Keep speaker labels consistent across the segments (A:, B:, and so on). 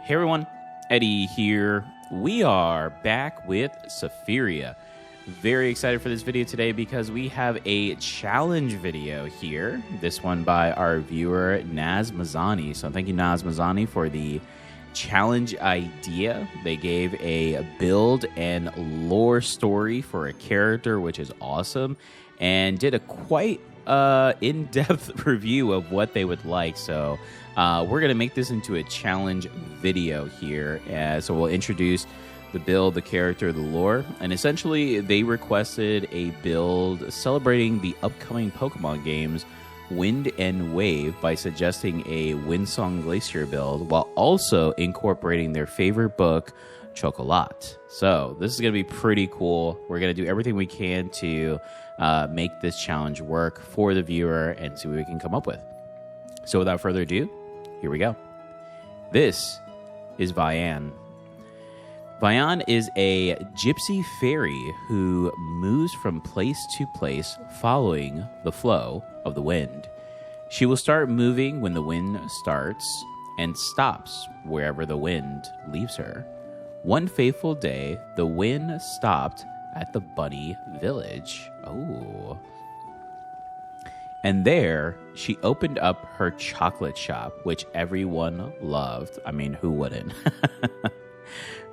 A: Hey everyone, Eddie here. We are back with Sephiria. Very excited for this video today because we have a challenge video here. This one by our viewer Naz Mazani. So thank you Naz Mazani for the challenge idea. They gave a build and lore story for a character, which is awesome, and did a quite in-depth review of what they would like. So we're going to make this into a challenge video here. So we'll introduce the build, the character, the lore, and essentially they requested a build celebrating the upcoming Pokemon games Wind and Wave by suggesting a Windsong Glacier build while also incorporating their favorite book, Chocolat. So this is going to be pretty cool. We're going to do everything we can to make this challenge work for the viewer and see what we can come up with. So without further ado, here we go. This is Vianne. Vianne is a gypsy fairy who moves from place to place following the flow of the wind. She will start moving when the wind starts and stops wherever the wind leaves her. One fateful day, the wind stopped at the bunny village. Oh. And there, she opened up her chocolate shop, which everyone loved. I mean, who wouldn't?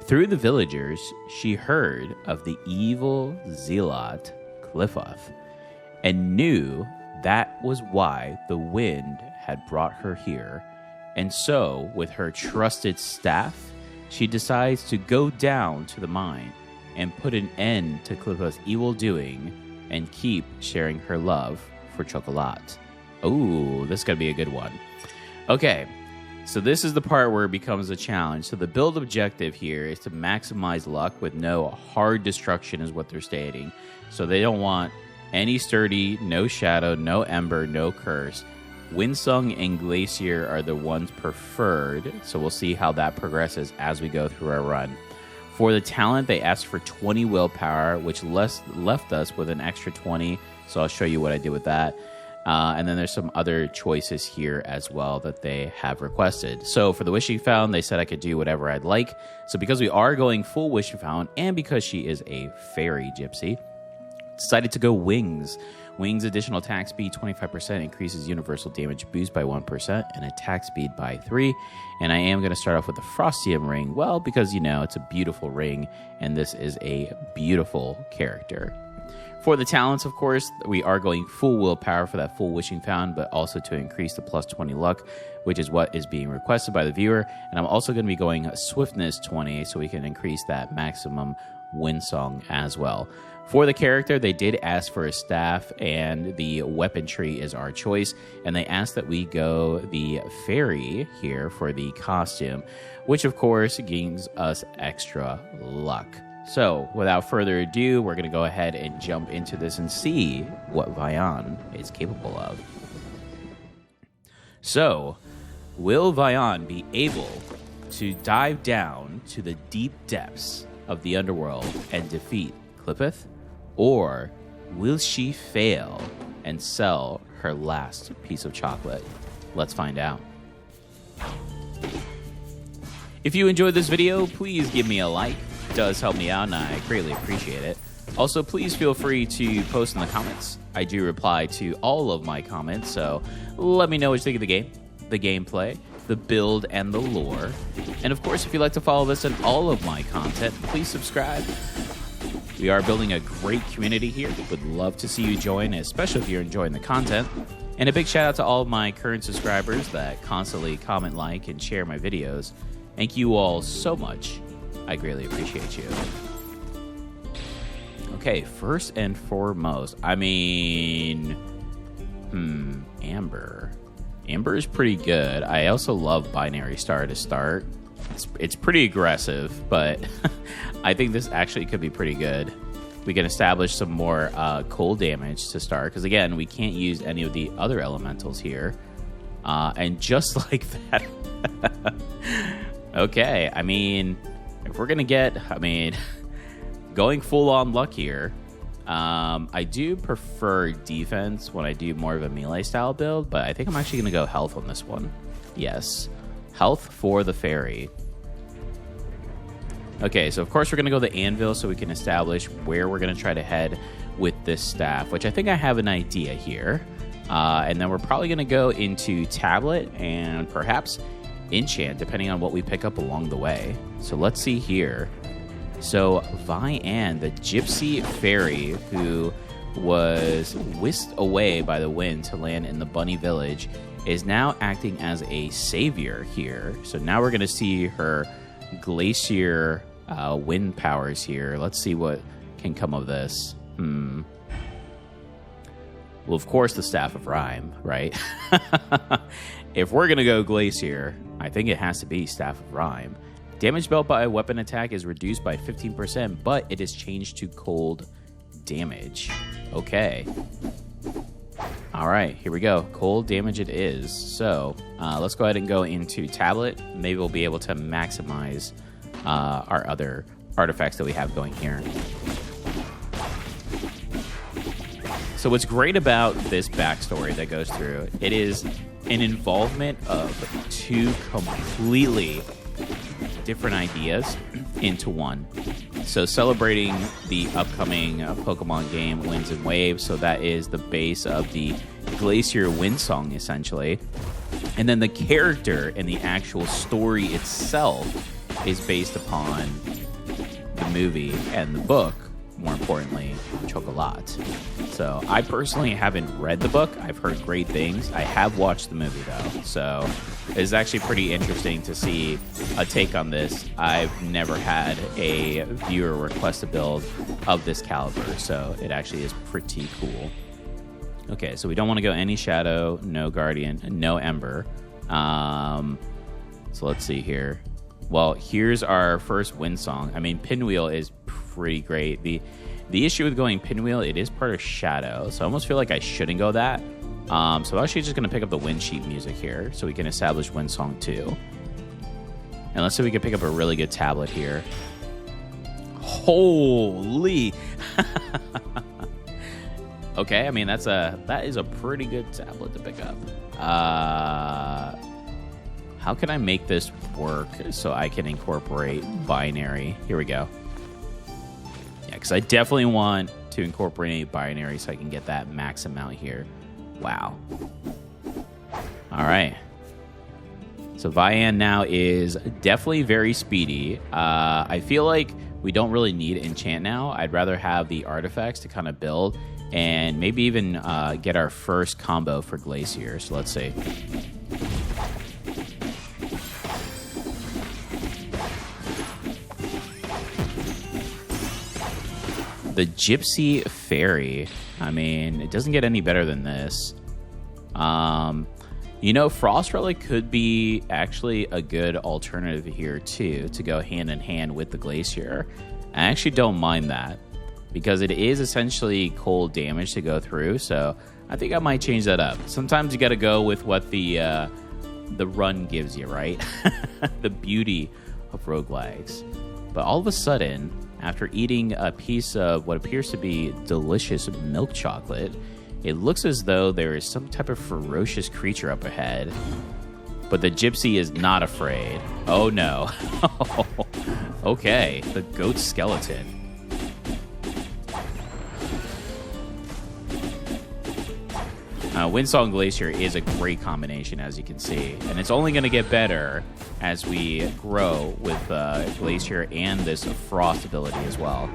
A: Through the villagers, she heard of the evil zealot Qlippoth and knew that was why the wind had brought her here. And so, with her trusted staff, she decides to go down to the mine and put an end to Qlippoth's evil doing and keep sharing her love for Chocolat. Oh, this is going to be a good one. Okay. So this is the part where it becomes a challenge. So the build objective here is to maximize luck with no hard destruction is what they're stating. So they don't want any sturdy, no shadow, no ember, no curse. Windsong and Glacier are the ones preferred. So we'll see how that progresses as we go through our run. For the talent, they asked for 20 willpower, which left us with an extra 20. So I'll show you what I did with that. And then there's some other choices here as well that they have requested. So for the Wishing Fountain, they said I could do whatever I'd like. So because we are going full Wishing Fountain, and because she is a fairy gypsy, decided to go Wings. Wings additional attack speed 25%, increases universal damage boost by 1%, and attack speed by 3. And I am going to start off with the Frostium ring, well, because, you know, it's a beautiful ring, and this is a beautiful character. For the talents, of course, we are going full willpower for that full Wishing Fountain, but also to increase the plus 20 luck, which is what is being requested by the viewer. And I'm also going to be going Swiftness 20, so we can increase that maximum Windsong as well. For the character, they did ask for a staff, and the weaponry is our choice. And they asked that we go the fairy here for the costume, which, of course, gains us extra luck. So, without further ado, we're going to go ahead and jump into this and see what Vianne is capable of. So, will Vianne be able to dive down to the deep depths of the underworld and defeat Qlippoth? Or will she fail and sell her last piece of chocolate? Let's find out. If you enjoyed this video, please give me a like. It does help me out, and I greatly appreciate it. Also, please feel free to post in the comments. I do reply to all of my comments, so let me know what you think of the game, the gameplay, the build, and the lore. And of course, if you'd like to follow this and all of my content, please subscribe. We are building a great community here. Would love to see you join, especially if you're enjoying the content. And a big shout out to all of my current subscribers that constantly comment, like, and share my videos. Thank you all so much. I greatly appreciate you. Okay, first and foremost, I mean, Amber. Amber is pretty good. I also love Binary Star to start. It's pretty aggressive, but I think this actually could be pretty good. We can establish some more cold damage to start, because again, we can't use any of the other elementals here. And just like that. Okay, I mean, if we're going to get, going full on luck here, I do prefer defense when I do more of a melee style build, but I think I'm actually going to go health on this one. Yes, health for the fairy. Okay, so of course we're going to go to the anvil so we can establish where we're going to try to head with this staff, which I think I have an idea here. And then we're probably going to go into tablet and perhaps enchant, depending on what we pick up along the way. So let's see here. So Vianne, the gypsy fairy who was whisked away by the wind to land in the bunny village, is now acting as a savior here. So now we're going to see her glacier wind powers here. Let's see what can come of this. Well, of course, the Staff of Rhyme, right? If we're going to go glacier, I think it has to be Staff of Rhyme. Damage dealt by a weapon attack is reduced by 15%, but it is changed to cold damage. Okay. All right, here we go. Cold damage it is. So let's go ahead and go into tablet. Maybe we'll be able to maximize our other artifacts that we have going here. So what's great about this backstory that goes through, it is an involvement of two completely different ideas into one. So celebrating the upcoming Pokemon game Winds and Waves, so that is the base of the Glacier Wind Song, essentially. And then the character and the actual story itself is based upon the movie and the book, more importantly, Chocolat. So I personally haven't read the book. I've heard great things. I have watched the movie, though. So it's actually pretty interesting to see a take on this. I've never had a viewer request a build of this caliber, so it actually is pretty cool. Okay, so we don't want to go any Shadow, no Guardian, no Ember. So let's see here. Well, here's our first Wind Song. I mean, Pinwheel is pretty great. The issue with going Pinwheel, it is part of Shadow, so I almost feel like I shouldn't go that. So I'm actually just going to pick up the Wind Sheet music here so we can establish Wind Song 2. And let's see if we can pick up a really good tablet here. Holy! Okay, I mean, that is a pretty good tablet to pick up. How can I make this work so I can incorporate binary? Here we go. Yeah, because I definitely want to incorporate binary so I can get that max amount here. Wow. All right. So Vianne now is definitely very speedy. I feel like we don't really need enchant now. I'd rather have the artifacts to kind of build and maybe even get our first combo for Glacier. So let's see. The Gypsy Fairy. I mean, it doesn't get any better than this. You know, Frost Relic could be actually a good alternative here, too, to go hand in hand with the Glacier. I actually don't mind that, because it is essentially cold damage to go through, so I think I might change that up. Sometimes you got to go with what the run gives you, right? The beauty of roguelikes. But all of a sudden, after eating a piece of what appears to be delicious milk chocolate, it looks as though there is some type of ferocious creature up ahead. But the gypsy is not afraid. Oh no. Okay, the goat skeleton. Windsong Glacier is a great combination, as you can see. And it's only going to get better as we grow with Glacier and this Frost ability as well.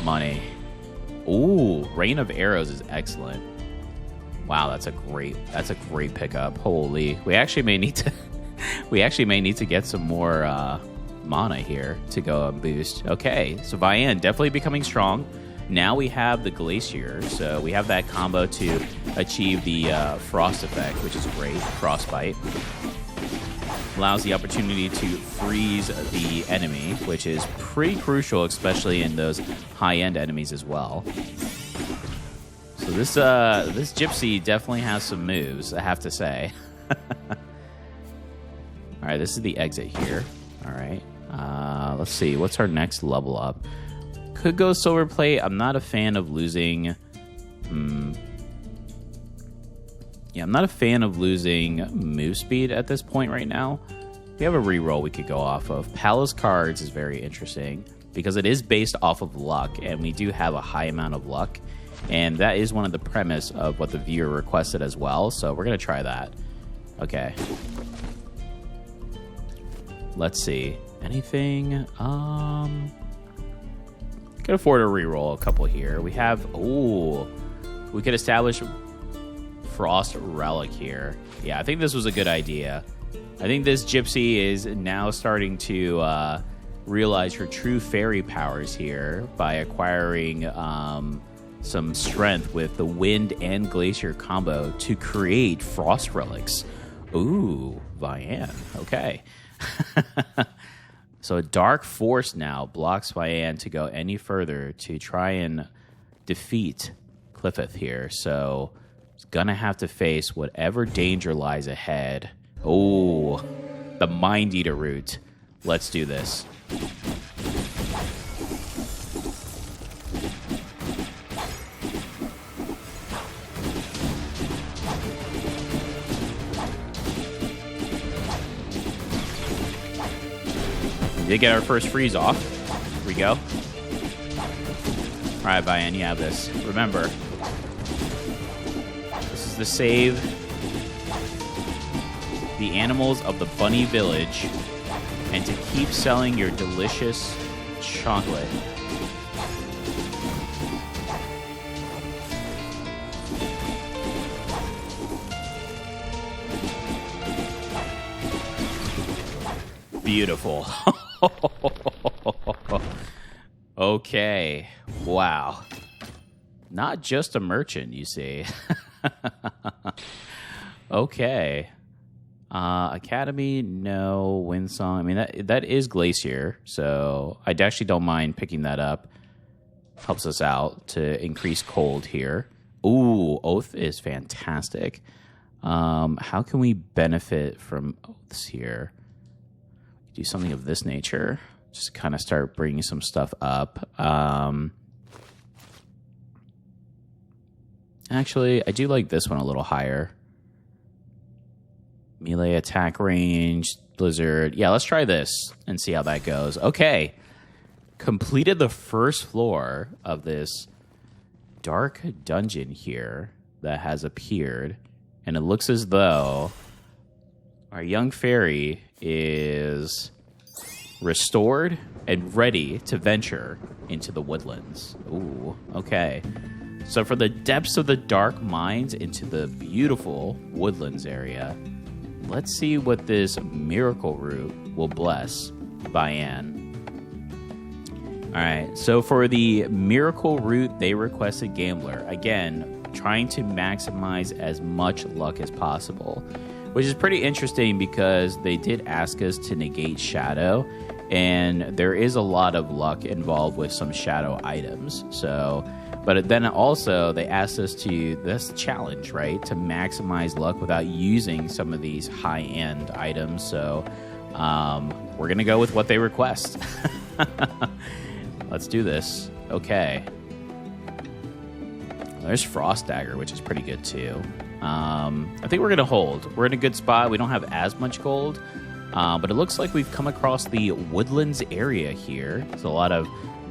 A: Money. Ooh, Rain of Arrows is excellent. Wow, that's a great pickup. Holy. We actually may need to get some more mana here to go and boost. Okay, so Vianne definitely becoming strong. Now we have the Glacier, so we have that combo to achieve the Frost effect, which is great. Frostbite allows the opportunity to freeze the enemy, which is pretty crucial, especially in those high-end enemies as well. So this gypsy definitely has some moves, I have to say. All right, this is the exit here. All right, let's see. What's our next level up? Could go Silver Plate. I'm not a fan of losing Yeah, I'm not a fan of losing move speed at this point right now. We have a reroll we could go off of. Palace Cards is very interesting because it is based off of luck, and we do have a high amount of luck. And that is one of the premise of what the viewer requested as well, so we're going to try that. Okay. Let's see. Anything? Could afford to reroll a couple here. We have... Ooh. We could establish Frost Relic here. Yeah, I think this was a good idea. I think this gypsy is now starting to realize her true fairy powers here by acquiring some strength with the wind and glacier combo to create frost relics. Ooh, Vianne. Okay. So a dark force now blocks Vianne to go any further to try and defeat Qlippoth here. So it's gonna have to face whatever danger lies ahead. Oh, the Mind Eater route. Let's do this. We did get our first freeze off. Here we go. All right, Vianne, you have this. Remember, this is to save the animals of the bunny village and to keep selling your delicious chocolate. Beautiful. Okay. Wow. Not just a merchant, you see. Okay. Academy, no. Windsong. I mean, that is Glacier, so I actually don't mind picking that up. Helps us out to increase cold here. Ooh, Oath is fantastic. How can we benefit from Oaths here? Do something of this nature. Just kind of start bringing some stuff up. Actually, I do like this one a little higher. Melee attack range, Blizzard. Yeah, let's try this and see how that goes. Okay. Completed the first floor of this dark dungeon here that has appeared. And it looks as though our young fairy is restored and ready to venture into the woodlands. Ooh, okay. So for the depths of the dark mines into the beautiful woodlands area, let's see what this miracle route will bless Vianne. All right, so for the miracle route, they requested Gambler. Again, trying to maximize as much luck as possible, which is pretty interesting because they did ask us to negate Shadow, and there is a lot of luck involved with some Shadow items. So, but then also they asked us to, that's the challenge, right? To maximize luck without using some of these high-end items. So we're going to go with what they request. Let's do this. Okay. There's Frost Dagger, which is pretty good too. I think we're going to hold. We're in a good spot. We don't have as much gold, but it looks like we've come across the Woodlands area here. There's a lot of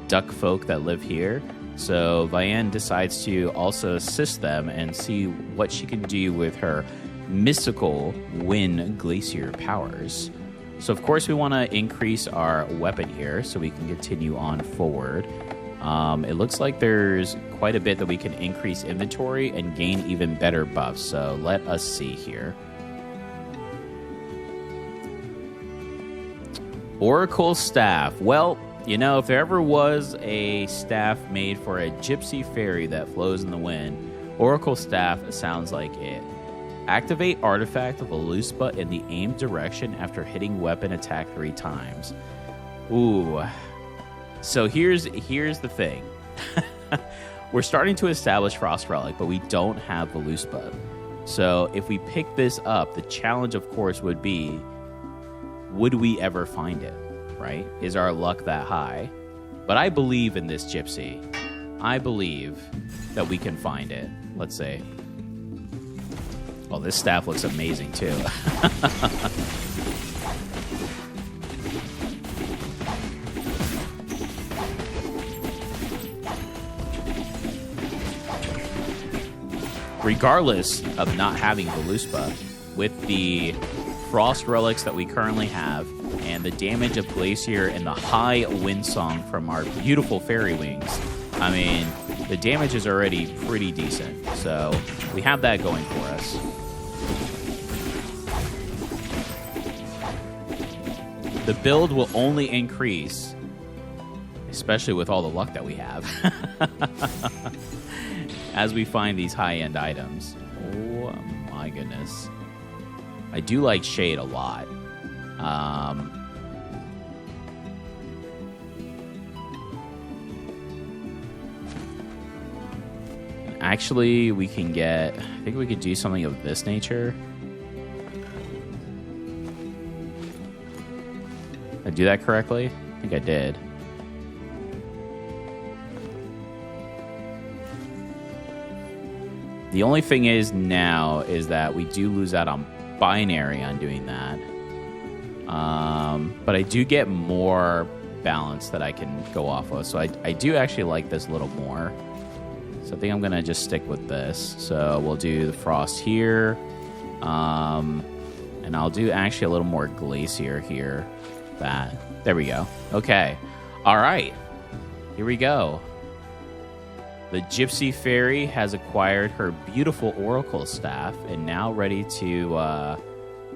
A: duck folk that live here. So Vianne decides to also assist them and see what she can do with her mystical wind glacier powers. So of course we want to increase our weapon here so we can continue on forward. It looks like there's quite a bit that we can increase inventory and gain even better buffs. So let us see here. Oracle Staff. Well, you know, if there ever was a staff made for a gypsy fairy that flows in the wind, Oracle Staff sounds like it. Activate Artifact of Valuspa in the aimed direction after hitting weapon attack 3 times. Ooh. So here's the thing. We're starting to establish Frost Relic, but we don't have Valuspa. So if we pick this up, the challenge, of course, would be, would we ever find it, right? Is our luck that high? But I believe in this gypsy. I believe that we can find it. Let's see. Oh, this staff looks amazing, too. Regardless of not having Valuspa, with the frost relics that we currently have, and the damage of Glacier and the high wind song from our beautiful fairy wings, I mean, the damage is already pretty decent. So we have that going for us. The build will only increase, especially with all the luck that we have, as we find these high-end items. Oh my goodness. I do like Shade a lot. Actually, we can get... I think we could do something of this nature. Did I do that correctly? I think I did. The only thing is now is that we do lose out on binary on doing that. But I do get more balance that I can go off of. So I do actually like this a little more. So I think I'm going to just stick with this. So we'll do the frost here. And I'll do actually a little more glacier here. There we go. Okay. All right. Here we go. The Gypsy Fairy has acquired her beautiful Oracle Staff and now ready to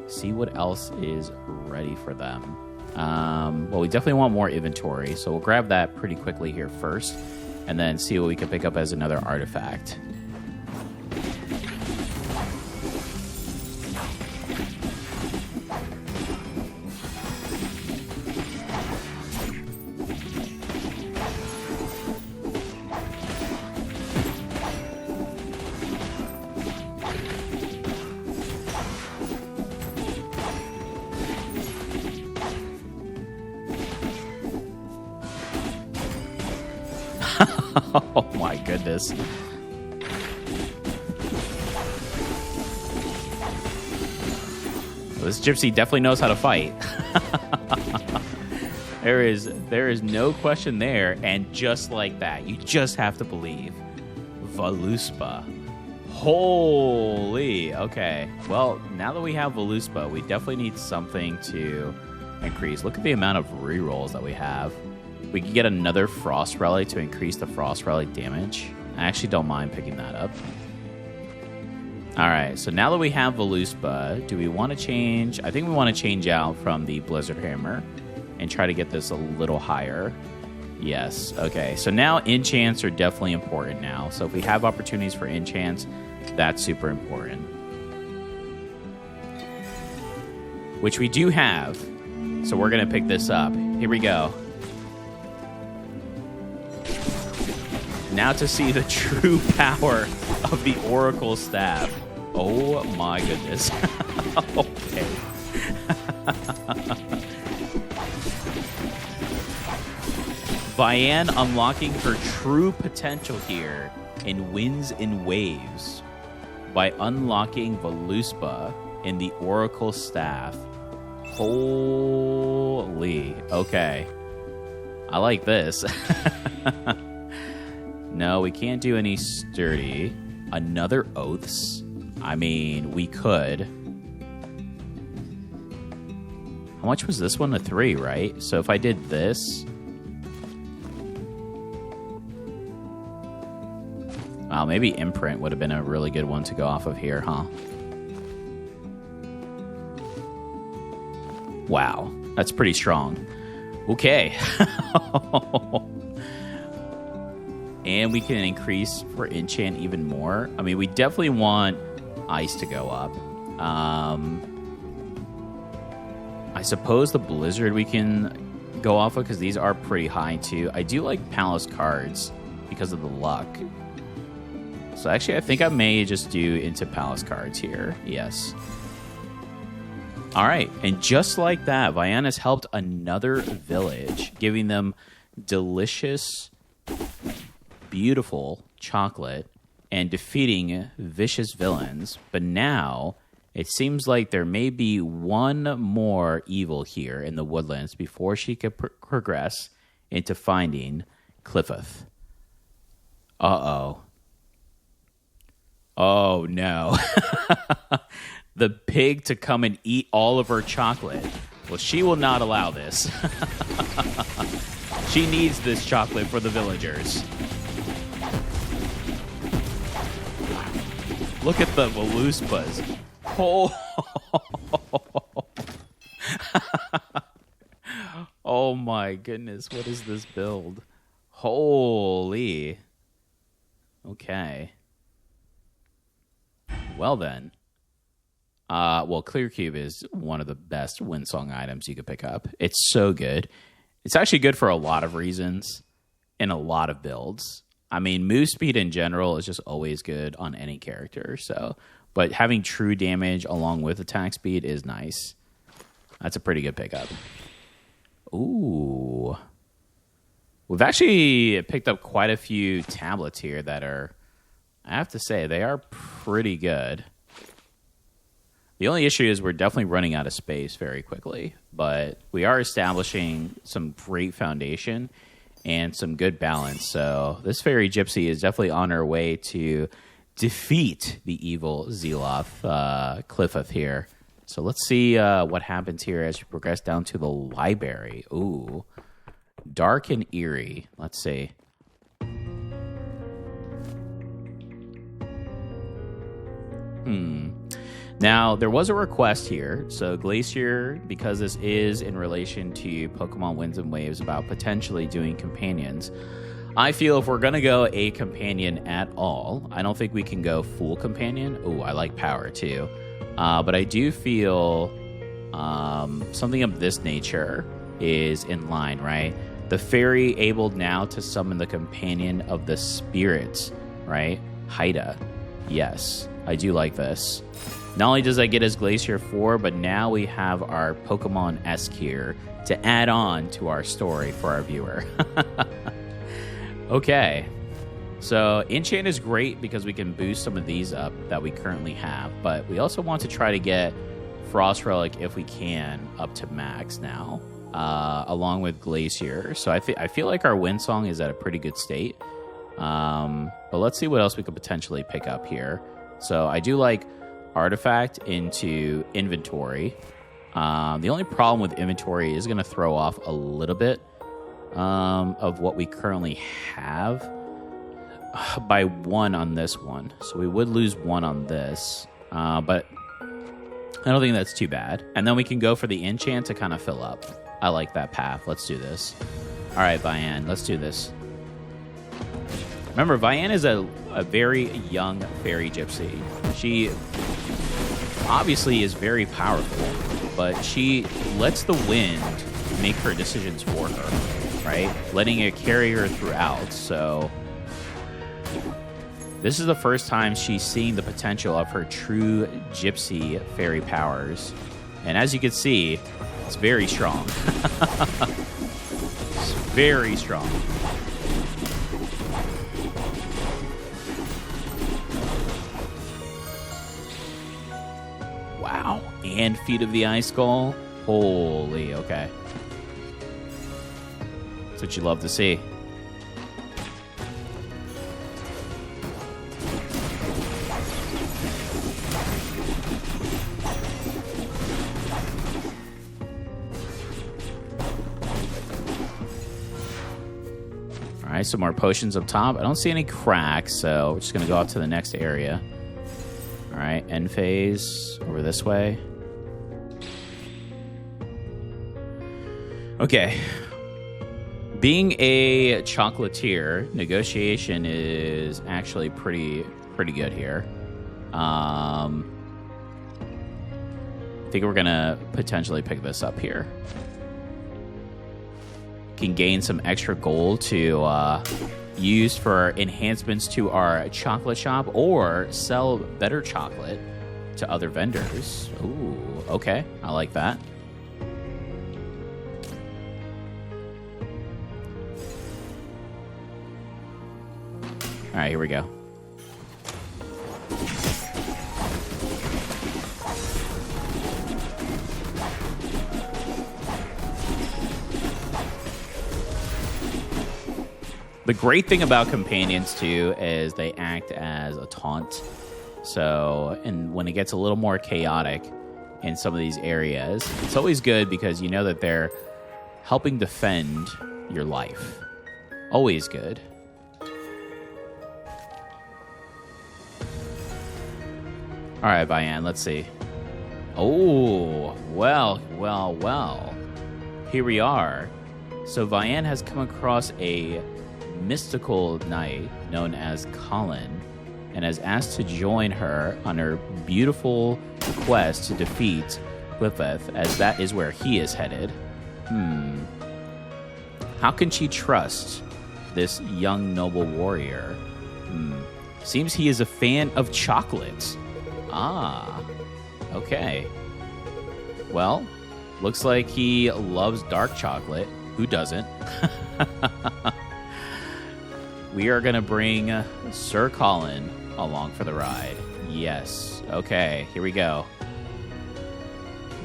A: see what else is ready for them. Well, we definitely want more inventory, so we'll grab that pretty quickly here first and then see what we can pick up as another artifact. Oh my goodness. Well, this gypsy definitely knows how to fight. There is no question there, and just like that, you just have to believe. Valuspa. Holy, okay. Well, now that we have Valuspa, we definitely need something to increase. Look at the amount of rerolls that we have. We can get another Frost Relic to increase the Frost Relic damage. I actually don't mind picking that up. Alright, so now that we have Valuspa, do we want to change? I think we want to change out from the Blizzard Hammer and try to get this a little higher. Yes, okay. So now enchants are definitely important now. So if we have opportunities for enchants, that's super important. Which we do have. So we're going to pick this up. Here we go. Now to see the true power of the Oracle Staff. Oh my goodness. Okay. Vianne unlocking her true potential here in Winds and Waves by unlocking Valuspa in the Oracle Staff. Holy. Okay. I like this. No, we can't do any sturdy. Another oaths? I mean, we could. How much was this one? A 3, right? So if I did this... Wow, maybe imprint would have been a really good one to go off of here, huh? Wow, that's pretty strong. Okay. And we can increase for enchant even more. I mean, we definitely want ice to go up. I suppose the blizzard we can go off of because these are pretty high too. I do like palace cards because of the luck. So actually, I think I may just do into palace cards here. Yes. All right. And just like that, Vianne has helped another village, giving them delicious... beautiful chocolate and defeating vicious villains. But now it seems like there may be one more evil here in the Woodlands before she could progress into finding Qlippoth. Uh-oh. Oh, no. The pig to come and eat all of her chocolate. Well, she will not allow this. She needs this chocolate for the villagers. Look at the Valuspas. Oh. Oh my goodness, what is this build? Holy. Okay. Well then. Clear Cube is one of the best Windsong items you could pick up. It's so good. It's actually good for a lot of reasons in a lot of builds. I mean, move speed in general is just always good on any character. But having true damage along with attack speed is nice. That's a pretty good pickup. Ooh. We've actually picked up quite a few tablets here that are, I have to say, they are pretty good. The only issue is we're definitely running out of space very quickly, but we are establishing some great foundation and some good balance. So this fairy gypsy is definitely on her way to defeat the evil zealot, Qlippoth here. So let's see what happens here as we progress down to the library. Ooh, dark and eerie. Let's see. Now, there was a request here. So Glacier, because this is in relation to Pokemon Winds and Waves about potentially doing companions, I feel if we're going to go a companion at all, I don't think we can go full companion. Ooh, I like power too. But I do feel something of this nature is in line, right? The fairy able now to summon the companion of the spirits, right? Haida. Yes, I do like this. Not only does that get us Glacier 4, but now we have our Pokemon-esque here to add on to our story for our viewer. Okay. So Enchant is great because we can boost some of these up that we currently have, but we also want to try to get Frost Relic, if we can, up to max now, along with Glacier. So I feel like our Windsong is at a pretty good state. But let's see what else we could potentially pick up here. So I do like Artifact into Inventory. The only problem with Inventory is going to throw off a little bit of what we currently have by 1 on this one. So we would lose 1 on this, but I don't think that's too bad. And then we can go for the enchant to kind of fill up. I like that path. Let's do this. All right, Vianne, let's do this. Remember, Vianne is a very young fairy gypsy. She obviously is very powerful, but she lets the wind make her decisions for her, right? Letting it carry her throughout. So this is the first time she's seeing the potential of her true gypsy fairy powers. And as you can see, it's very strong. It's very strong. Wow. And Feet of the Ice Skull. Holy, okay. That's what you love to see. All right, some more potions up top. I don't see any cracks, so we're just going to go out to the next area. All right, end phase over this way. Okay. Being a chocolatier, negotiation is actually pretty good here. I think we're going to potentially pick this up here. Can gain some extra gold to use for enhancements to our chocolate shop or sell better chocolate to other vendors. Ooh, okay. I like that. All right, here we go. The great thing about companions, too, is they act as a taunt. So, and when it gets a little more chaotic in some of these areas, it's always good because you know that they're helping defend your life. Always good. All right, Vianne, let's see. Oh, well. Here we are. So Vianne has come across a mystical knight known as Colin and has asked to join her on her beautiful quest to defeat Qlippoth, as that is where he is headed. How can she trust this young noble warrior? Seems he is a fan of chocolate. Ah, okay. Well, looks like he loves dark chocolate. Who doesn't? We are going to bring Sir Colin along for the ride. Yes. Okay, here we go.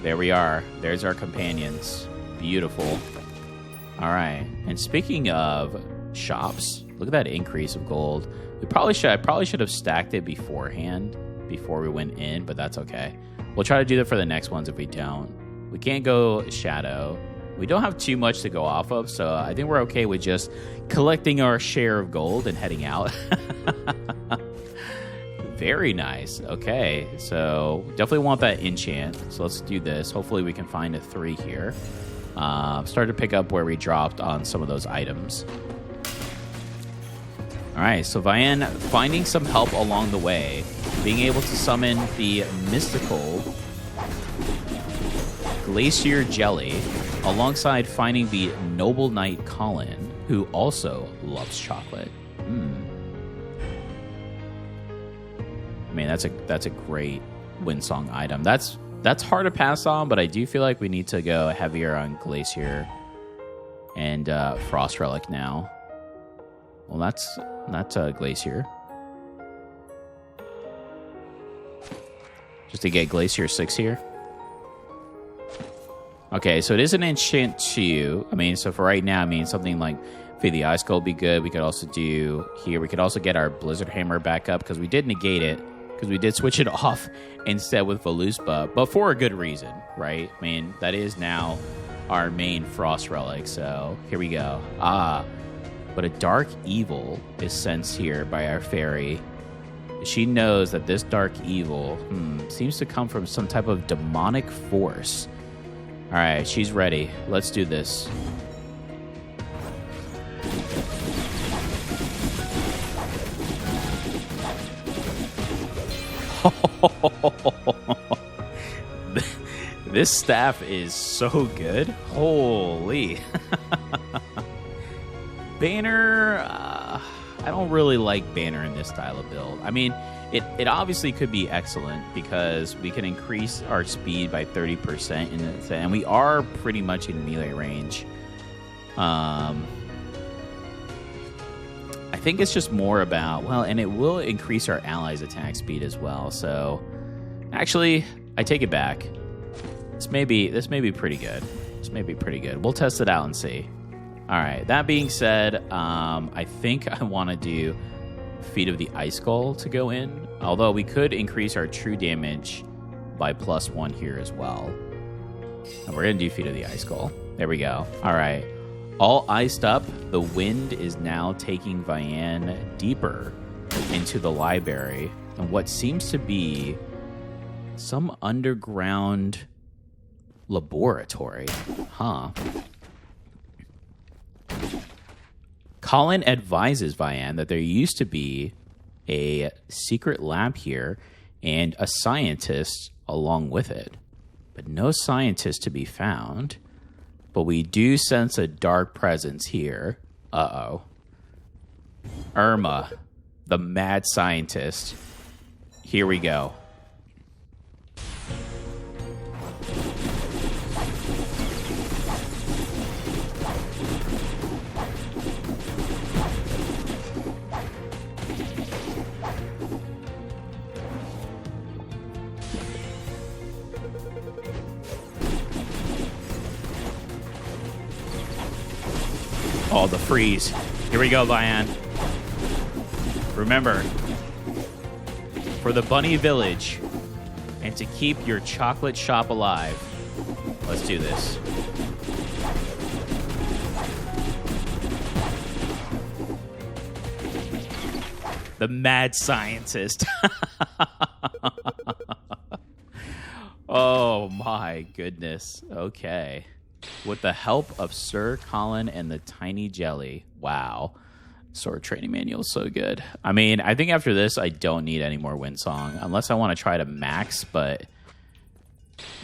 A: There we are. There's our companions. Beautiful. All right. And speaking of shops, look at that increase of gold. I probably should have stacked it beforehand before we went in, but that's okay. We'll try to do that for the next ones if we don't. We can't go shadow. We don't have too much to go off of, so I think we're okay with just collecting our share of gold and heading out. Very nice. Okay, so definitely want that enchant. So let's do this. Hopefully we can find a 3 here. Start to pick up where we dropped on some of those items. All right, so Vianne finding some help along the way, being able to summon the mystical Glacier Jelly, alongside finding the noble knight Colin, who also loves chocolate. I mean, that's a great Windsong item. That's hard to pass on, but I do feel like we need to go heavier on Glacier and Frost Relic now. Well, that's Glacier. Just to get Glacier 6 here. Okay, so it is an enchant 2. I mean, so for right now, I mean, something like Feed the Ice Skull would be good. We could also do here. We could also get our Blizzard Hammer back up because we did negate it. Because we did switch it off instead with Valuspa, but for a good reason, right? I mean, that is now our main Frost Relic, so here we go. But a dark evil is sensed here by our fairy. She knows that this dark evil seems to come from some type of demonic force. All right, she's ready. Let's do this. This staff is so good. Holy. Banner, I don't really like Banner in this style of build. I mean, it obviously could be excellent because we can increase our speed by 30% in it, and we are pretty much in melee range. I think it's just more about, well, and it will increase our allies' attack speed as well. So, actually, I take it back. This may be pretty good. This may be pretty good. We'll test it out and see. All right. That being said, I think I want to do Feet of the Ice Skull to go in. Although we could increase our true damage by +1 here as well. And we're going to do Feet of the Ice Skull. There we go. All right. All iced up, the wind is now taking Vianne deeper into the library and what seems to be some underground laboratory. Huh. Colin advises Vianne that there used to be a secret lab here and a scientist along with it, but no scientist to be found. But we do sense a dark presence here. Uh-oh. Irma, the mad scientist. Here we go. Oh, the freeze. Here we go, Vianne. Remember, for the bunny village and to keep your chocolate shop alive, let's do this. The mad scientist. Oh my goodness. Okay. With the help of Sir Colin and the tiny jelly. Wow. Sword training manual is so good. I mean, I think after this, I don't need any more Windsong. Unless I want to try to max, but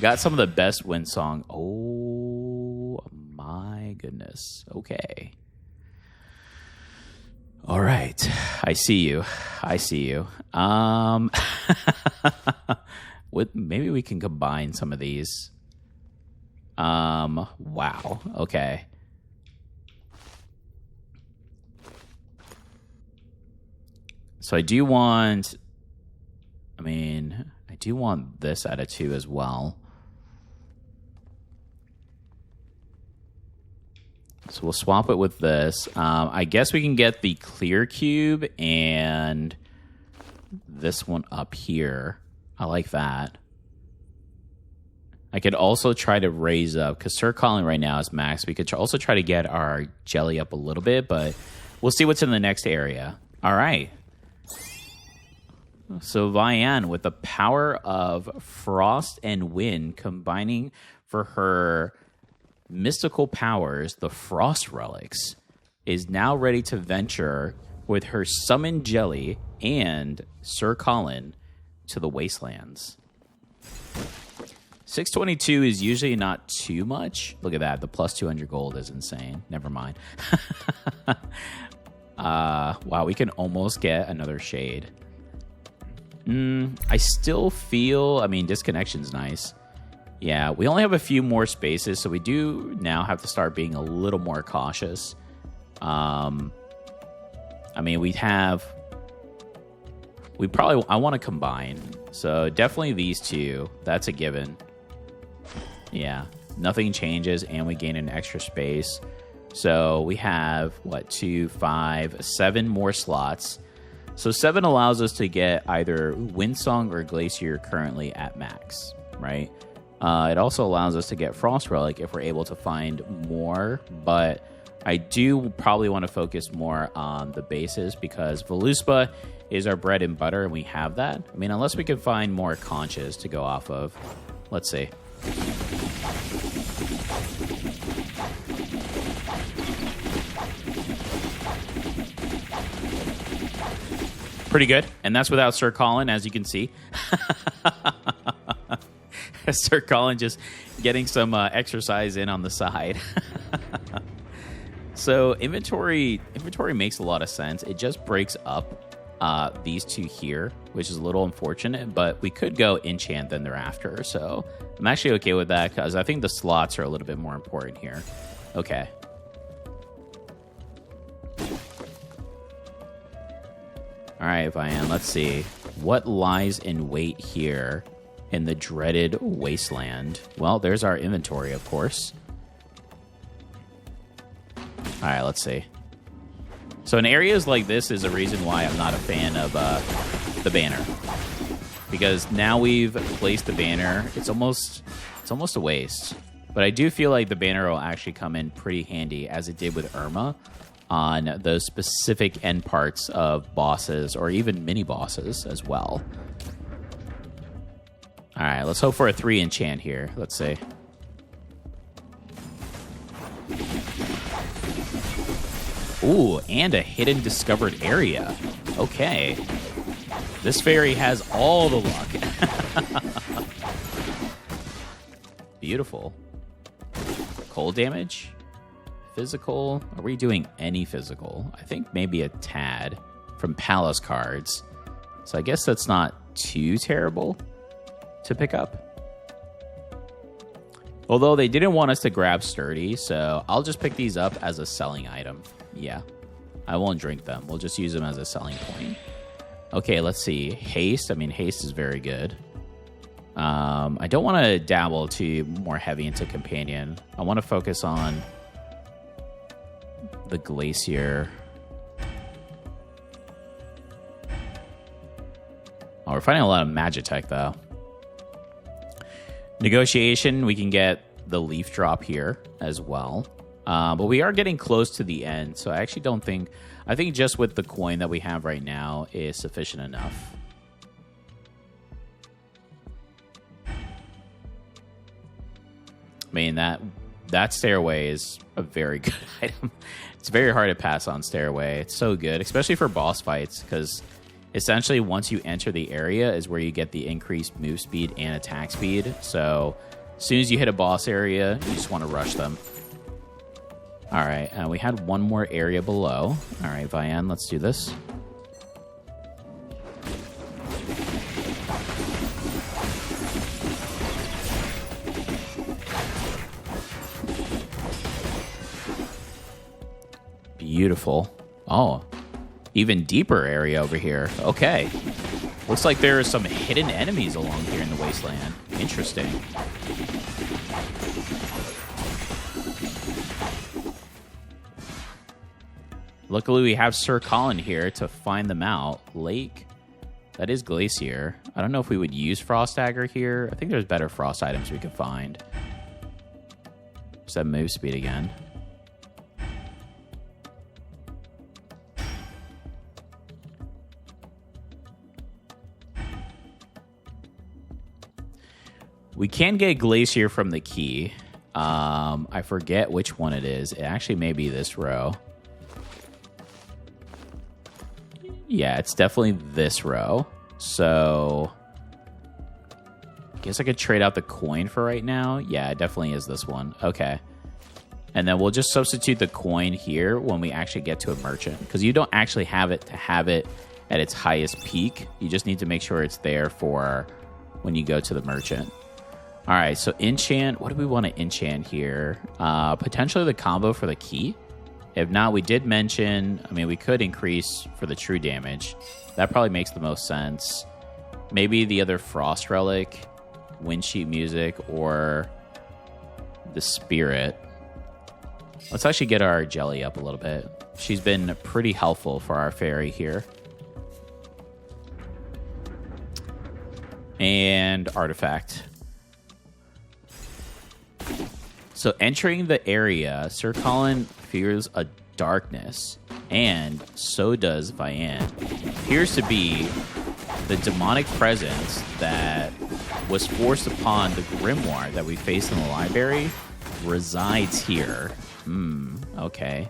A: got some of the best Windsong. Oh my goodness. Okay. All right. I see you. I see you. Maybe we can combine some of these. Wow. Okay. So I do want this out of 2 as well. So we'll swap it with this. I guess we can get the clear cube and this one up here. I like that. I could also try to raise up, because Sir Colin right now is max. We could also try to get our jelly up a little bit, but we'll see what's in the next area. All right. So Vianne, with the power of frost and wind combining for her mystical powers, the frost relics, is now ready to venture with her summoned jelly and Sir Colin to the Wastelands. 622 is usually not too much. Look at that. The plus 200 gold is insane. Never mind. Wow, we can almost get another shade. I still feel, I mean, disconnection's nice. Yeah, we only have a few more spaces, so we do now have to start being a little more cautious. I mean, I want to combine. So definitely these two. That's a given. Yeah, nothing changes, and we gain an extra space. So we have, 2, 5, 7 more slots. So 7 allows us to get either Windsong or Glacier currently at max, right? It also allows us to get Frost Relic if we're able to find more, but I do probably want to focus more on the bases because Valuspa is our bread and butter, and we have that. I mean, unless we can find more conches to go off of. Let's see. Pretty good, and that's without Sir Colin, as you can see. Sir Colin just getting some exercise in on the side. So inventory makes a lot of sense. It just breaks up these two here, which is a little unfortunate, but we could go enchant then thereafter. So I'm actually okay with that because I think the slots are a little bit more important here. Okay. All right, Vianne, let's see. What lies in wait here in the dreaded Wasteland? Well, there's our inventory, of course. All right, let's see. So in areas like this is a reason why I'm not a fan of the banner. Because now we've placed the banner, it's almost a waste. But I do feel like the banner will actually come in pretty handy, as it did with Irma, on those specific end parts of bosses or even mini bosses as well. All right, let's hope for a 3 enchant here. Let's see. Ooh, and a hidden discovered area. Okay. This fairy has all the luck. Beautiful. Cold damage? Physical? Are we doing any physical? I think maybe a tad from Palace cards. So I guess that's not too terrible to pick up. Although they didn't want us to grab sturdy, so I'll just pick these up as a selling item. Yeah, I won't drink them. We'll just use them as a selling point. Okay, let's see. Haste. I mean, haste is very good. I don't want to dabble too more heavy into companion. I want to focus on the glacier. Oh, we're finding a lot of Magitech, though. Negotiation, we can get the leaf drop here as well. But we are getting close to the end, so I actually don't think... I think just with the coin that we have right now is sufficient enough. I mean, that stairway is a very good item. It's very hard to pass on stairway. It's so good, especially for boss fights, because essentially once you enter the area is where you get the increased move speed and attack speed. So as soon as you hit a boss area, you just want to rush them. All right, we had one more area below. All right, Vianne, let's do this. Beautiful. Oh, even deeper area over here. Okay. Looks like there are some hidden enemies along here in the Wasteland. Interesting. Luckily, we have Sir Colin here to find them out. Lake. That is Glacier. I don't know if we would use Frost Dagger here. I think there's better Frost items we could find. Just that move speed again. We can get Glacier from the key. I forget which one it is. It actually may be this row. Yeah, it's definitely this row. So, I guess I could trade out the coin for right now. Yeah, it definitely is this one. Okay. And then we'll just substitute the coin here when we actually get to a merchant. Because you don't actually have it to have it at its highest peak. You just need to make sure it's there for when you go to the merchant. All right, so enchant. What do we want to enchant here? Potentially the combo for the key. If not, we did mention, I mean, we could increase for the true damage. That probably makes the most sense. Maybe the other Frost Relic, Wind Sheet Music, or the Spirit. Let's actually get our Jelly up a little bit. She's been pretty helpful for our fairy here. And Artifact. So entering the area, Sir Colin fears a darkness, and so does Vianne. Appears to be the demonic presence that was forced upon the grimoire that we faced in the library resides here. Okay.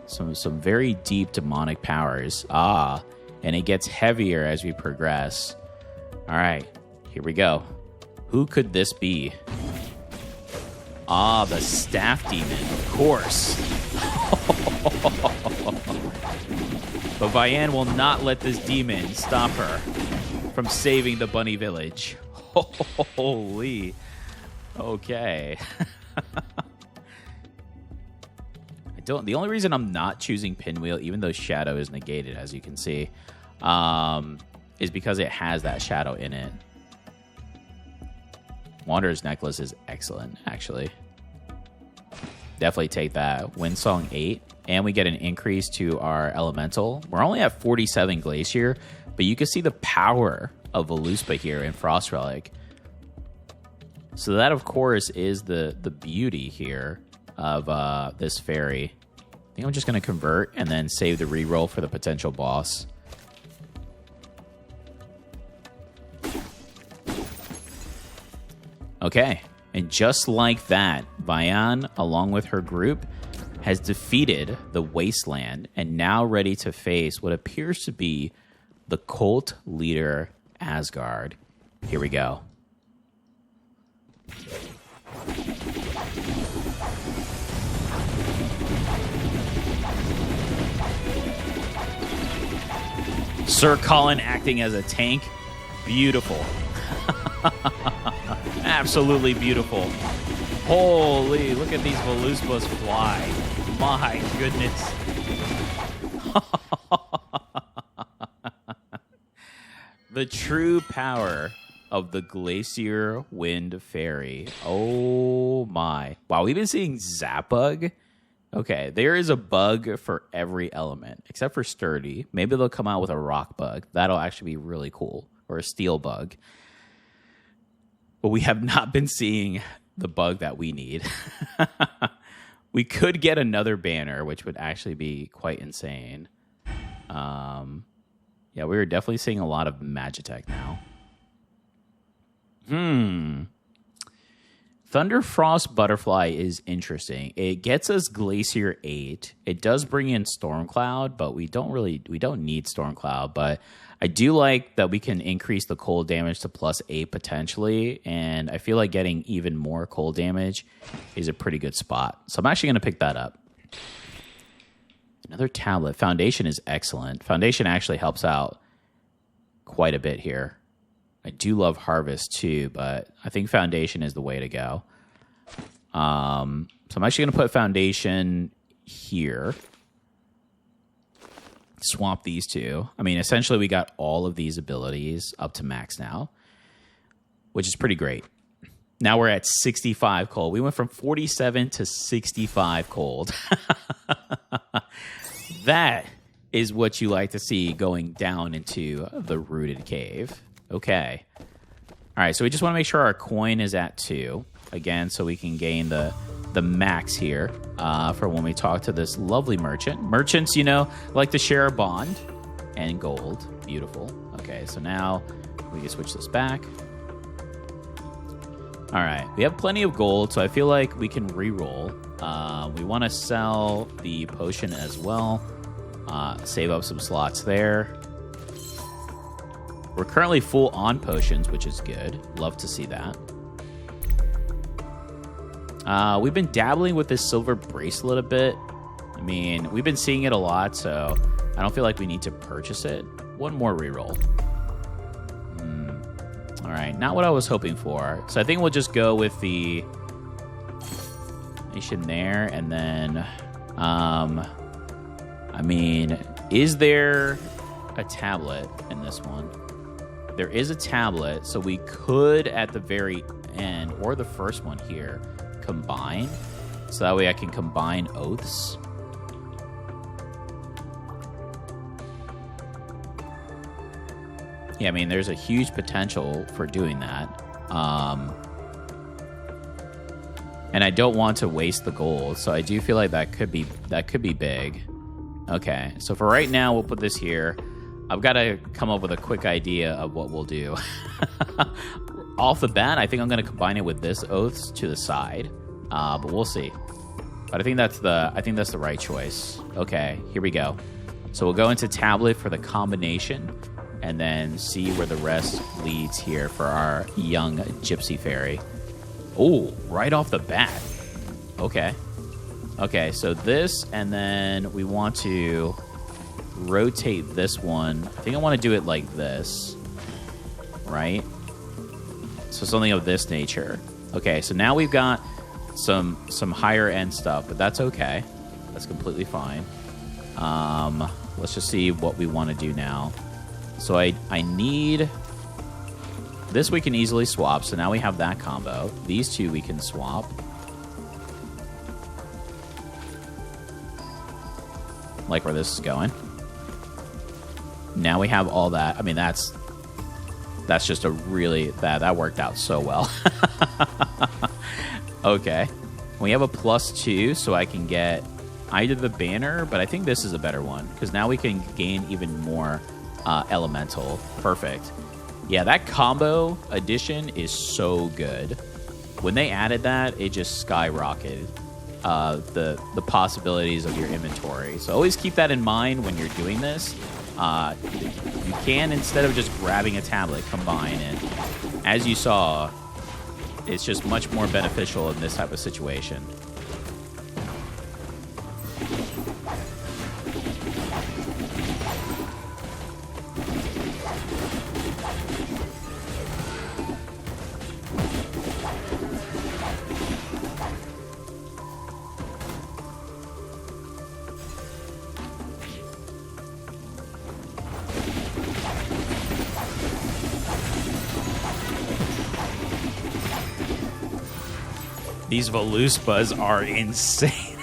A: Some very deep demonic powers. And it gets heavier as we progress. All right, here we go. Who could this be? The staff demon, of course. But Vianne will not let this demon stop her from saving the bunny village. Holy. Okay. The only reason I'm not choosing Pinwheel, even though Shadow is negated, as you can see, is because it has that shadow in it. Wanderer's Necklace is excellent, actually. Definitely take that. Windsong 8. And we get an increase to our Elemental. We're only at 47 Glacier, but you can see the power of Valuspa here in Frost Relic. So that, of course, is the beauty here of this fairy. I think I'm just going to convert and then save the reroll for the potential boss. Okay, and just like that, Vianne, along with her group, has defeated the Wasteland and now ready to face what appears to be the cult leader, Asgard. Here we go. Sir Colin acting as a tank. Beautiful. Absolutely beautiful. Holy, look at these Valuspas fly. My goodness. The true power of the Glacier Wind Fairy. Oh my. Wow, we've been seeing Zap Bug. Okay, there is a bug for every element, except for Sturdy. Maybe they'll come out with a rock bug. That'll actually be really cool. or a steel bug. But we have not been seeing the bug that we need. We could get another banner, which would actually be quite insane. Yeah, we were definitely seeing a lot of Magitech now. Thunderfrost Butterfly is interesting. It gets us Glacier 8. It does bring in Stormcloud, but we don't need Stormcloud. But I do like that we can increase the cold damage to +8 potentially, and I feel like getting even more cold damage is a pretty good spot. So I'm actually going to pick that up. Another tablet. Foundation is excellent. Foundation actually helps out quite a bit here. I do love Harvest too, but I think Foundation is the way to go. So I'm actually going to put Foundation here. Swap these two. I mean, essentially we got all of these abilities up to max now, which is pretty great. Now we're at 65 cold. We went from 47 to 65 cold. That is what you like to see going down into the rooted cave. Okay. All right, so we just want to make sure our coin is at 2. Again, so we can gain the max here for when we talk to this lovely merchant. Merchants, like to share a bond. And gold. Beautiful. Okay, so now we can switch this back. All right, we have plenty of gold, so I feel like we can re-roll. We want to sell the potion as well. Save up some slots there. We're currently full on potions, which is good. Love to see that. We've been dabbling with this silver bracelet a bit. I mean, we've been seeing it a lot, so I don't feel like we need to purchase it. One more reroll. All right, not what I was hoping for. So I think we'll just go with the nation there, and then, I mean, is there a tablet in this one? There is a tablet, so we could, at the very end, or the first one here, combine. So that way I can combine oaths. Yeah, I mean, there's a huge potential for doing that. And I don't want to waste the gold, so I do feel like that could be big. Okay, so for right now, we'll put this here. I've got to come up with a quick idea of what we'll do. Off the bat, I think I'm going to combine it with this oaths to the side, but we'll see. But I think that's the right choice. Okay, here we go. So we'll go into tablet for the combination, and then see where the rest leads here for our young gypsy fairy. Oh, right off the bat. Okay. Okay, so this, and then we want to rotate this one. I think I want to do it like this, right? So something of this nature. Okay, so now we've got some higher end stuff, but that's okay. That's completely fine. Let's just see what we want to do now. So I need this. We can easily swap, so now we have that combo. These two we can swap. Like where this is going. Now we have all that. I mean, that's just a really... That worked out so well. Okay. We have a +2, so I can get either the banner, but I think this is a better one, because now we can gain even more elemental. Perfect. Yeah, that combo addition is so good. When they added that, it just skyrocketed the possibilities of your inventory. So always keep that in mind when you're doing this. You can, instead of just grabbing a tablet, combine it. As you saw, it's just much more beneficial in this type of situation. These Valuspas are insane.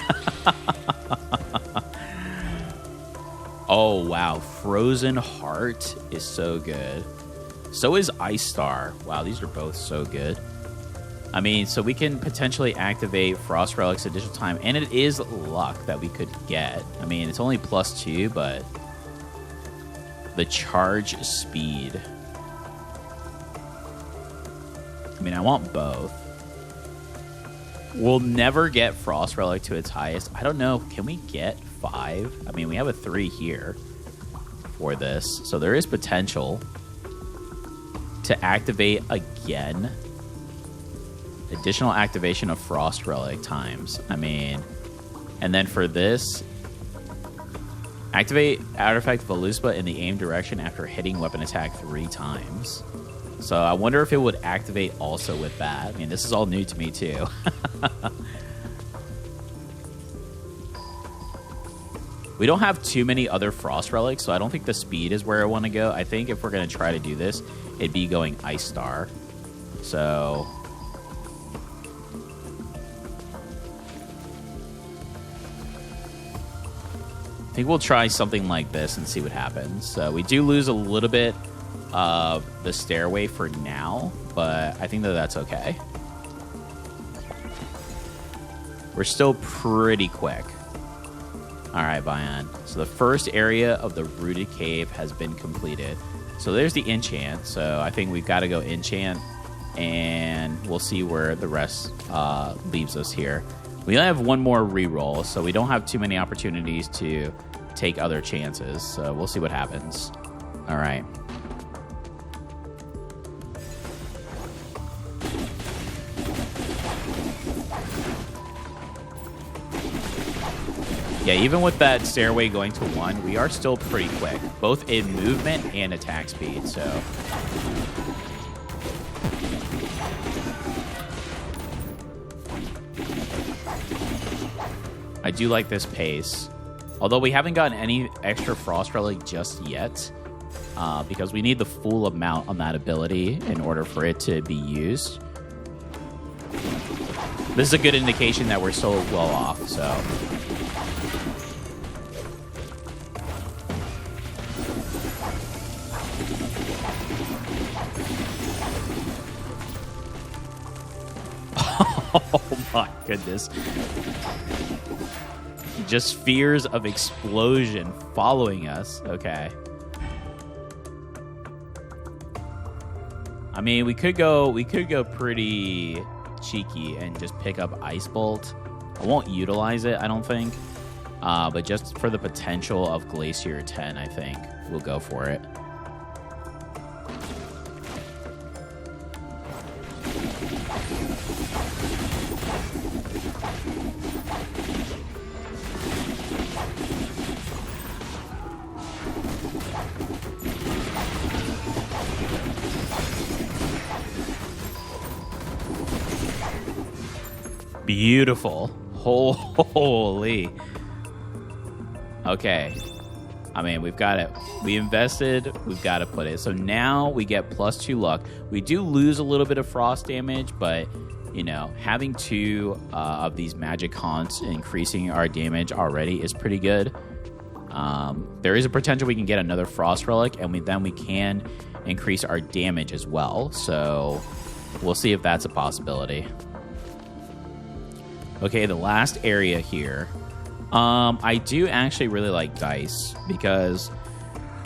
A: Oh, wow. Frozen Heart is so good. So is Ice Star. Wow, these are both so good. I mean, so we can potentially activate Frost Relics additional time, and it is luck that we could get. I mean, it's only +2, but the charge speed. I mean, I want both. We'll never get Frost Relic to its highest. I don't know. Can we get 5? I mean, we have a 3 here for this, so there is potential to activate again. Additional activation of Frost Relic times. I mean, and then for this, activate artifact Valuspa in the aim direction after hitting weapon attack 3 times. So I wonder if it would activate also with that. I mean, this is all new to me too. We don't have too many other Frost Relics, so I don't think the speed is where I want to go. I think if we're going to try to do this, it'd be going Ice Star. So I think we'll try something like this and see what happens. So we do lose a little bit of the stairway for now, but I think that that's okay. We're still pretty quick. All right, Vianne. So the first area of the Rooted Cave has been completed. So there's the enchant. So I think we've got to go enchant, and we'll see where the rest leaves us here. We only have one more reroll, so we don't have too many opportunities to take other chances. So we'll see what happens. All right. Yeah, even with that stairway going to 1, we are still pretty quick, both in movement and attack speed, so. I do like this pace. Although we haven't gotten any extra Frost Relic just yet, because we need the full amount on that ability in order for it to be used. This is a good indication that we're still well off, so. Oh my goodness. Just fears of explosion following us. Okay. I mean, we could go pretty cheeky and just pick up Ice Bolt. I won't utilize it, I don't think. But just for the potential of Glacier 10, I think we'll go for it. Beautiful. Holy. Okay. I mean, we've got it. We invested. We've got to put it. So now we get +2 luck. We do lose a little bit of frost damage, but, you know, having 2 of these magic haunts increasing our damage already is pretty good. There is a potential we can get another frost relic, and then we can increase our damage as well. So we'll see if that's a possibility. Okay, the last area here. I do actually really like dice because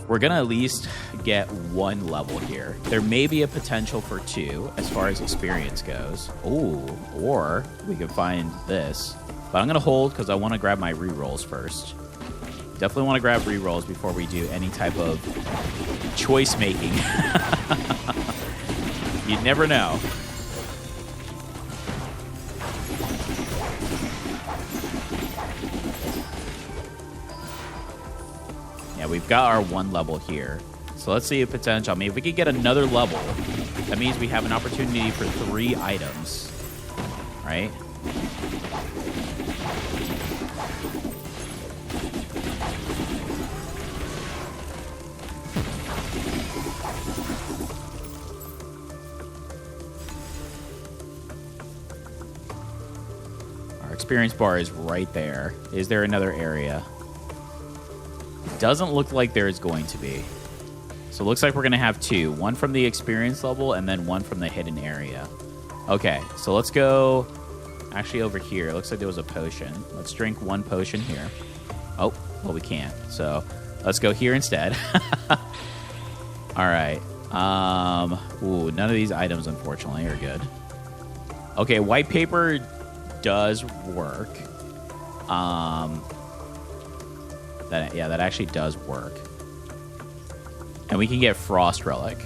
A: we're going to at least get 1 level here. There may be a potential for 2 as far as experience goes. Ooh, or we can find this. But I'm going to hold because I want to grab my rerolls first. Definitely want to grab rerolls before we do any type of choice making. You never know. We've got our 1 level here. So let's see a potential. I mean, if we could get another level, that means we have an opportunity for 3 items. Right? Our experience bar is right there. Is there another area? Doesn't look like there is going to be. So it looks like we're going to have two. One from the experience level and then one from the hidden area. Okay, so let's go actually over here. It looks like there was a potion. Let's drink one potion here. Oh, well, we can't. So let's go here instead. All right. Ooh, none of these items, unfortunately, are good. Okay, white paper does work. That actually does work. And we can get Frost Relic,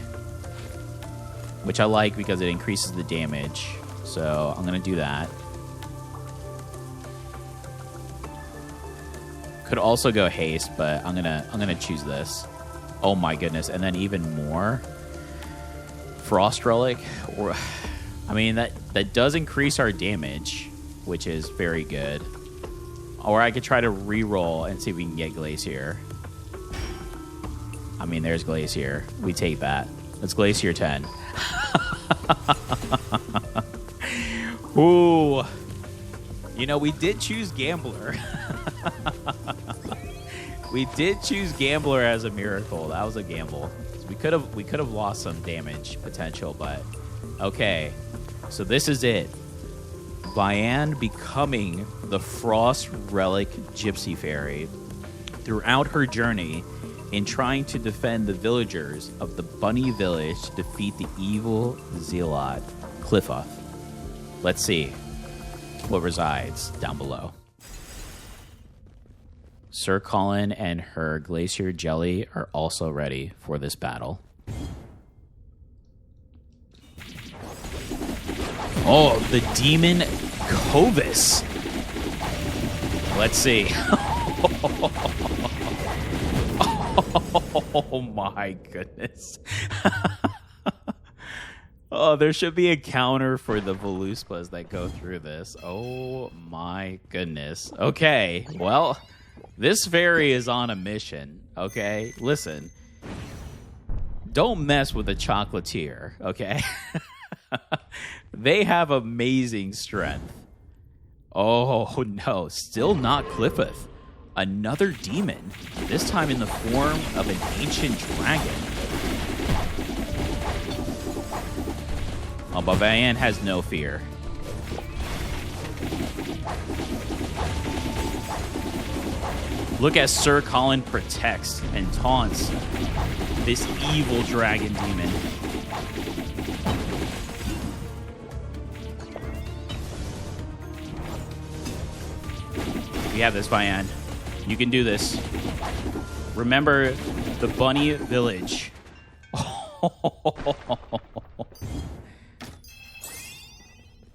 A: which I like because it increases the damage. So I'm going to do that. Could also go haste, but I'm gonna choose this. Oh my goodness. And then even more Frost Relic. Or I mean that does increase our damage, which is very good. Or I could try to re-roll and see if we can get Glacier. I mean, there's Glacier. We take that. Let's Glacier 10. Ooh. You know, we did choose Gambler. We did choose Gambler as a miracle. That was a gamble. We could have lost some damage potential, but okay. So this is it. Vianne becoming the Frost Relic Gypsy Fairy. Throughout her journey in trying to defend the villagers of the Bunny Village to defeat the evil zealot Qlippoth. Let's see what resides down below. Sir Colin and her Glacier Jelly are also ready for this battle. Oh, the Demon Covis. Let's see. Oh my goodness. Oh, there should be a counter for the Valuspas that go through this. Oh my goodness. Okay, well, this fairy is on a mission, okay? Listen, don't mess with a chocolatier, okay? They have amazing strength. Oh no, still not Qlippoth. Another demon, this time in the form of an ancient dragon. Oh, but Vianne has no fear. Look as Sir Colin protects and taunts this evil dragon demon. We have this, Vianne. You can do this. Remember the Bunny Village.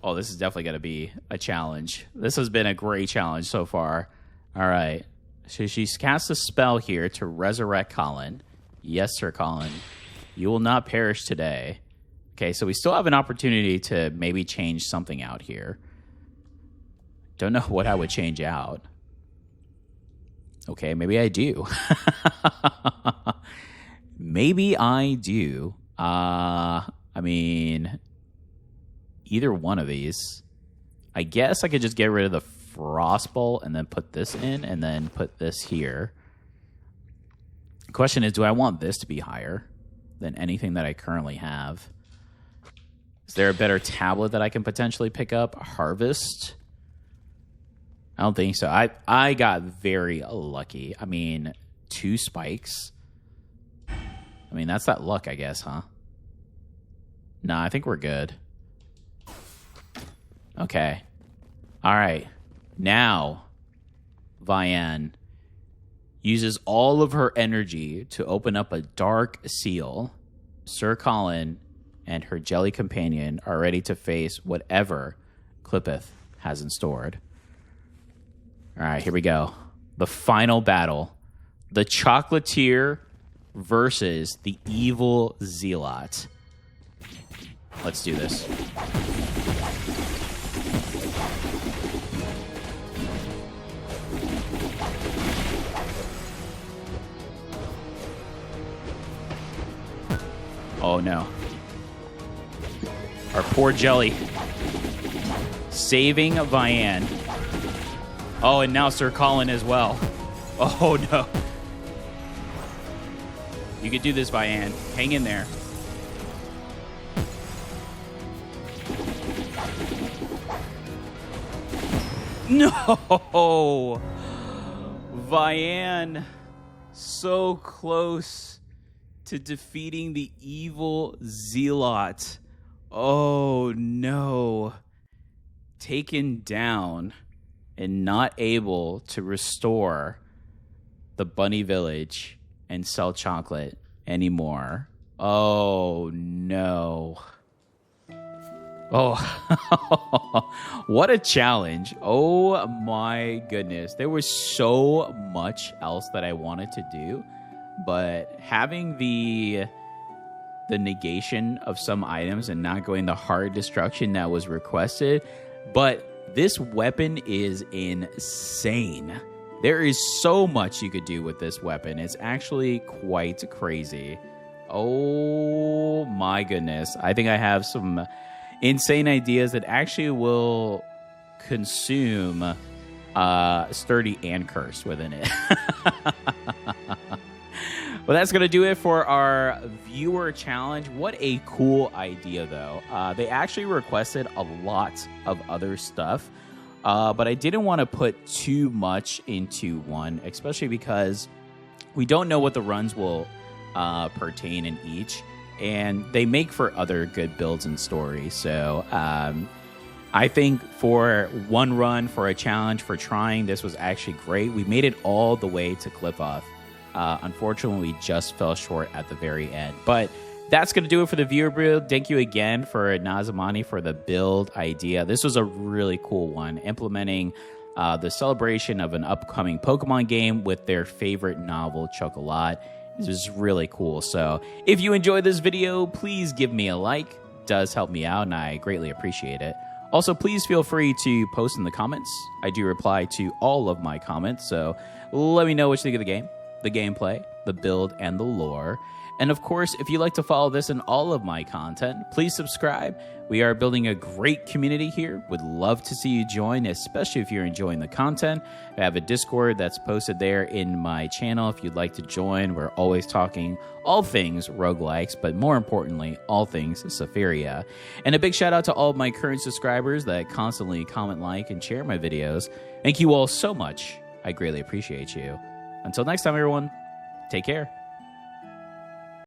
A: Oh, this is definitely going to be a challenge. This has been a great challenge so far. All right. So she's cast a spell here to resurrect Colin. Yes, Sir Colin. You will not perish today. Okay, so we still have an opportunity to maybe change something out here. Don't know what I would change out. Okay, maybe I do. Maybe I do. I mean, either one of these. I guess I could just get rid of the Frost Bolt and then put this in and then put this here. The question is, do I want this to be higher than anything that I currently have? Is there a better tablet that I can potentially pick up? Harvest? I don't think so. I got very lucky. I mean, 2 spikes. I mean, that's that luck, I guess, huh? Nah, I think we're good. Okay. All right. Now, Vianne uses all of her energy to open up a dark seal. Sir Colin and her jelly companion are ready to face whatever Qlippoth has in store. All right, here we go. The final battle. The chocolatier versus the evil zealot. Let's do this. Oh no. Our poor jelly. Saving Vianne. Oh, and now Sir Colin as well. Oh no. You can do this, Vianne. Hang in there. No! Vianne, so close to defeating the evil zealot. Oh, no. Taken down and not able to restore the bunny village and sell chocolate anymore. Oh, no. Oh, what a challenge. Oh my goodness. There was so much else that I wanted to do, but having the negation of some items and not going the hard destruction that was requested, but this weapon is insane. There is so much you could do with this weapon. It's actually quite crazy. Oh my goodness. I think I have some insane ideas that actually will consume sturdy and curse within it. Well, that's going to do it for our viewer challenge. What a cool idea, though. They actually requested a lot of other stuff, but I didn't want to put too much into one, especially because we don't know what the runs will pertain in each. And they make for other good builds and stories. So I think for one run, for a challenge, for trying, this was actually great. We made it all the way to Qlippoth. Unfortunately, we just fell short at the very end. But that's going to do it for the viewer build. Thank you again for Nazamani for the build idea. This was a really cool one, implementing the celebration of an upcoming Pokemon game with their favorite novel, Chocolat. This is really cool. So if you enjoyed this video, please give me a like. It does help me out, and I greatly appreciate it. Also, please feel free to post in the comments. I do reply to all of my comments, so let me know what you think of the game, the gameplay, the build, and the lore. And of course, if you'd like to follow this and all of my content, please subscribe. We are building a great community here. Would love to see you join, especially if you're enjoying the content. I have a Discord that's posted there in my channel if you'd like to join. We're always talking all things roguelikes, but more importantly, all things Sephiria. And a big shout out to all of my current subscribers that constantly comment, like, and share my videos. Thank you all so much. I greatly appreciate you. Until next time, everyone, take care.